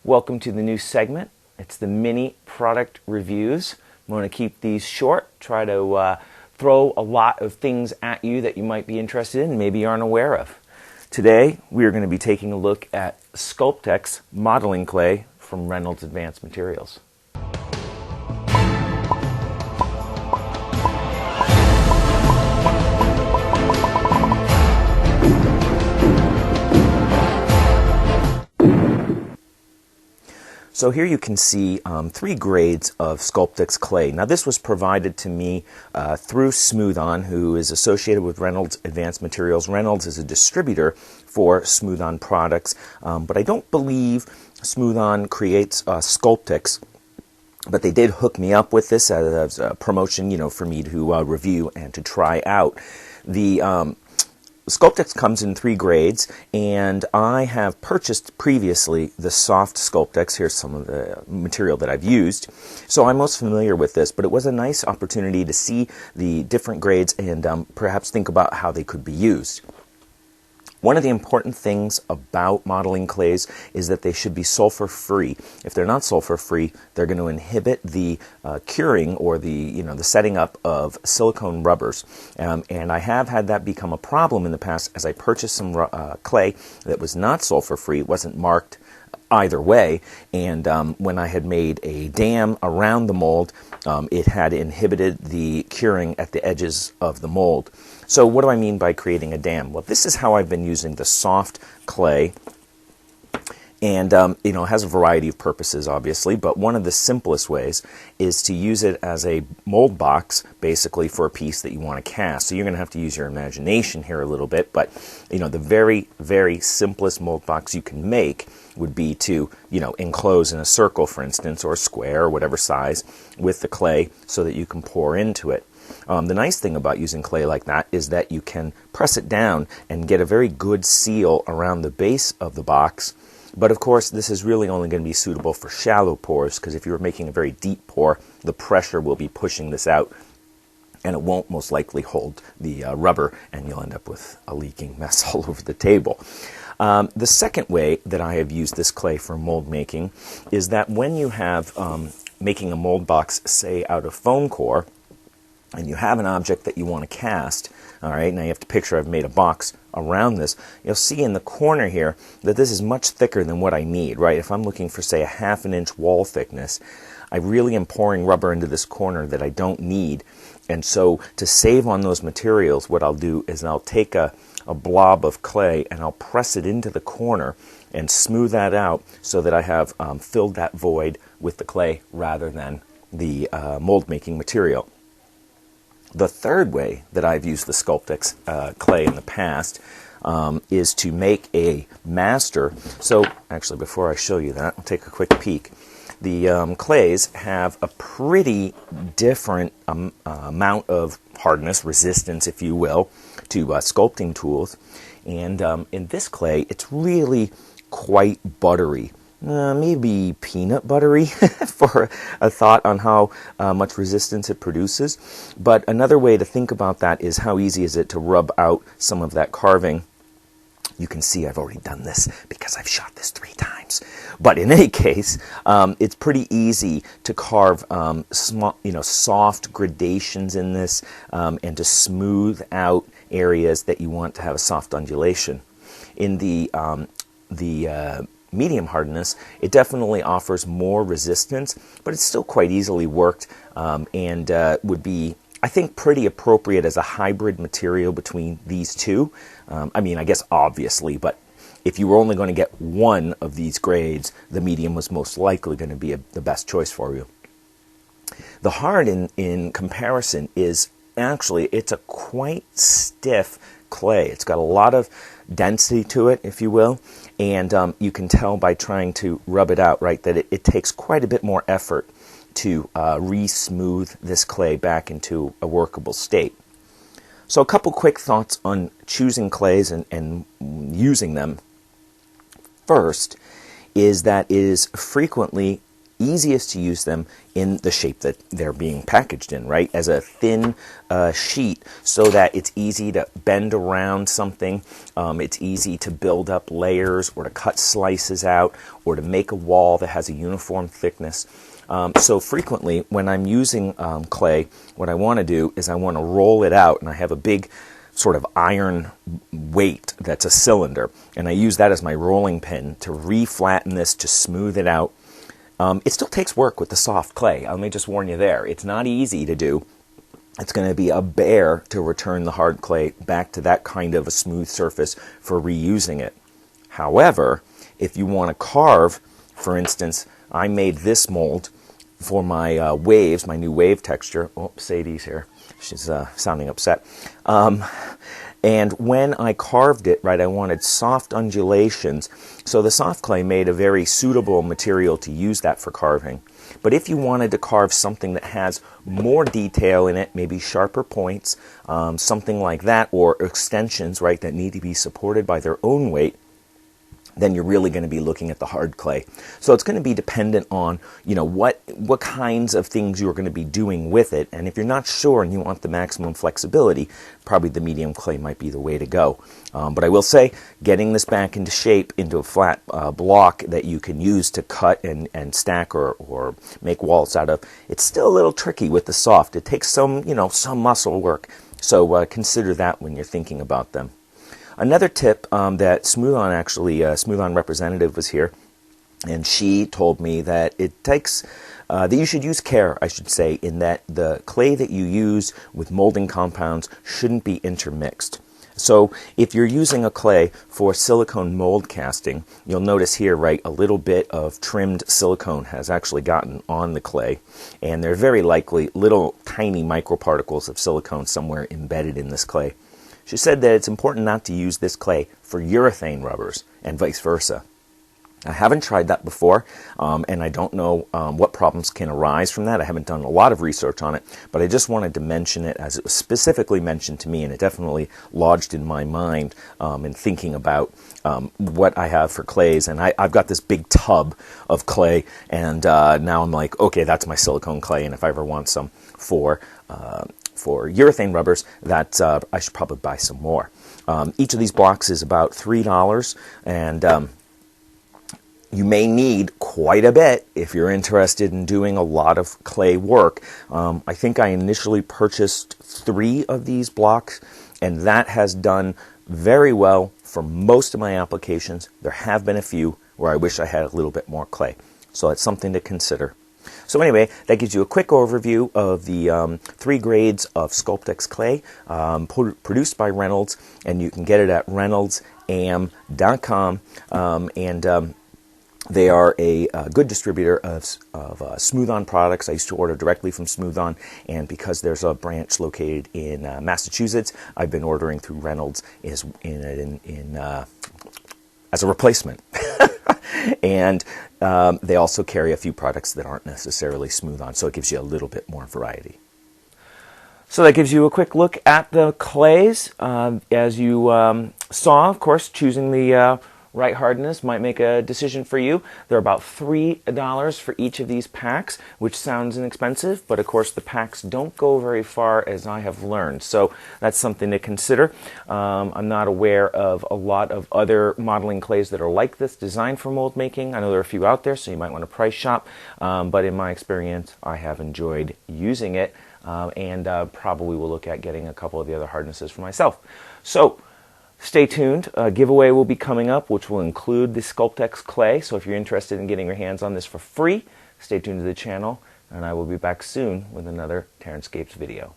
Welcome to the new segment. It's the mini product reviews. I'm going to keep these short, try to throw a lot of things at you that you might be interested in and maybe aren't aware of. Today, we are going to be taking a look at Sculptex modeling clay from Reynolds Advanced Materials. So here you can see three grades of Sculptex clay. Now this was provided to me through Smooth On, who is associated with Reynolds Advanced Materials. Reynolds is a distributor for Smooth On products, but I don't believe Smooth On creates Sculptex. But they did hook me up with this as a promotion, for me to review and to try out. The Sculptex comes in three grades, and I have purchased previously the soft Sculptex. Here's some of the material that I've used. So I'm most familiar with this, but it was a nice opportunity to see the different grades and perhaps think about how they could be used. One of the important things about modeling clays is that they should be sulfur-free. If they're not sulfur-free, they're going to inhibit the curing or the setting up of silicone rubbers. And I have had that become a problem in the past as I purchased some clay that was not sulfur-free. It wasn't marked either way, and when I had made a dam around the mold, it had inhibited the curing at the edges of the mold. So what do I mean by creating a dam? Well, this is how I've been using the soft clay, and it has a variety of purposes, obviously, but one of the simplest ways is to use it as a mold box, basically, for a piece that you want to cast. So you're going to have to use your imagination here a little bit, but the very, very simplest mold box you can make would be to, enclose in a circle, for instance, or a square, or whatever size, with the clay so that you can pour into it. The nice thing about using clay like that is that you can press it down and get a very good seal around the base of the box. But of course, this is really only going to be suitable for shallow pours, because if you were making a very deep pour, the pressure will be pushing this out, and it won't most likely hold the rubber, and you'll end up with a leaking mess all over the table. The second way that I have used this clay for mold making is that when you have making a mold box, say, out of foam core, and you have an object that you want to cast, all right, now you have to picture I've made a box around this. You'll see in the corner here that this is much thicker than what I need, right? If I'm looking for, say, a 1/2 inch wall thickness, I really am pouring rubber into this corner that I don't need. And so to save on those materials, what I'll do is I'll take a blob of clay and I'll press it into the corner and smooth that out so that I have filled that void with the clay rather than the mold making material. The third way that I've used the Sculptex clay in the past is to make a master. So actually, before I show you that, I'll take a quick peek. The clays have a pretty different amount of hardness, resistance, if you will, to sculpting tools. And in this clay, it's really quite buttery. Maybe peanut buttery for a thought on how much resistance it produces. But another way to think about that is how easy is it to rub out some of that carving. You can see I've already done this because I've shot this 3 times. But in any case, it's pretty easy to carve small, soft gradations in this and to smooth out areas that you want to have a soft undulation. In the medium hardness, it definitely offers more resistance, but it's still quite easily worked and would be, I think, pretty appropriate as a hybrid material between these two. I guess obviously, but if you were only going to get one of these grades, the medium was most likely going to be the best choice for you. The hard in comparison is actually, it's a quite stiff clay. It's got a lot of density to it, if you will, and you can tell by trying to rub it out, right, that it takes quite a bit more effort to re-smooth this clay back into a workable state. So a couple quick thoughts on choosing clays and using them. First is that it is frequently easiest to use them in the shape that they're being packaged in, right? As a thin sheet so that it's easy to bend around something. It's easy to build up layers or to cut slices out or to make a wall that has a uniform thickness. So frequently when I'm using clay, what I want to do is I want to roll it out, and I have a big sort of iron weight that's a cylinder, and I use that as my rolling pin to re-flatten this, to smooth it out. It still takes work with the soft clay. Let me just warn you there. It's not easy to do. It's going to be a bear to return the hard clay back to that kind of a smooth surface for reusing it. However, if you want to carve, for instance, I made this mold for my waves, my new wave texture. Oh, Sadie's here. She's sounding upset. And when I carved it, right, I wanted soft undulations. So the soft clay made a very suitable material to use that for carving. But if you wanted to carve something that has more detail in it, maybe sharper points, something like that, or extensions, right, that need to be supported by their own weight, then you're really going to be looking at the hard clay. So it's going to be dependent on, you know, what kinds of things you're going to be doing with it. And if you're not sure and you want the maximum flexibility, probably the medium clay might be the way to go. But I will say, getting this back into shape, into a flat block that you can use to cut and stack or make walls out of, it's still a little tricky with the soft. It takes some muscle work. So consider that when you're thinking about them. Another tip that Smooth On representative was here, and she told me that it takes, that you should use care, I should say, in that the clay that you use with molding compounds shouldn't be intermixed. So if you're using a clay for silicone mold casting, you'll notice here, right, a little bit of trimmed silicone has actually gotten on the clay, and there are very likely little tiny microparticles of silicone somewhere embedded in this clay. She said that it's important not to use this clay for urethane rubbers and vice versa. I haven't tried that before, and I don't know what problems can arise from that. I haven't done a lot of research on it, but I just wanted to mention it as it was specifically mentioned to me, and it definitely lodged in my mind in thinking about what I have for clays. And I've got this big tub of clay, and now I'm like, okay, that's my silicone clay, and if I ever want some for urethane rubbers, that I should probably buy some more. Each of these blocks is about $3, and you may need quite a bit if you're interested in doing a lot of clay work. I think I initially purchased 3 of these blocks, and that has done very well for most of my applications. There have been a few where I wish I had a little bit more clay, so it's something to consider. So anyway, that gives you a quick overview of the 3 grades of Sculptex clay produced by Reynolds, and you can get it at reynoldsam.com, and they are a good distributor of Smooth On products. I used to order directly from Smooth On, and because there's a branch located in Massachusetts, I've been ordering through Reynolds as a replacement. And they also carry a few products that aren't necessarily Smooth On, so it gives you a little bit more variety. So that gives you a quick look at the clays. As you saw, of course, choosing the right hardness might make a decision for you. They're about $3 for each of these packs, which sounds inexpensive, but of course the packs don't go very far, as I have learned. So that's something to consider. I'm not aware of a lot of other modeling clays that are like this, designed for mold making. I know there are a few out there, so you might want to price shop. But in my experience, I have enjoyed using it, and probably will look at getting a couple of the other hardnesses for myself. So stay tuned. A giveaway will be coming up, which will include the Sculptex clay. So if you're interested in getting your hands on this for free, stay tuned to the channel, and I will be back soon with another TerranScapes video.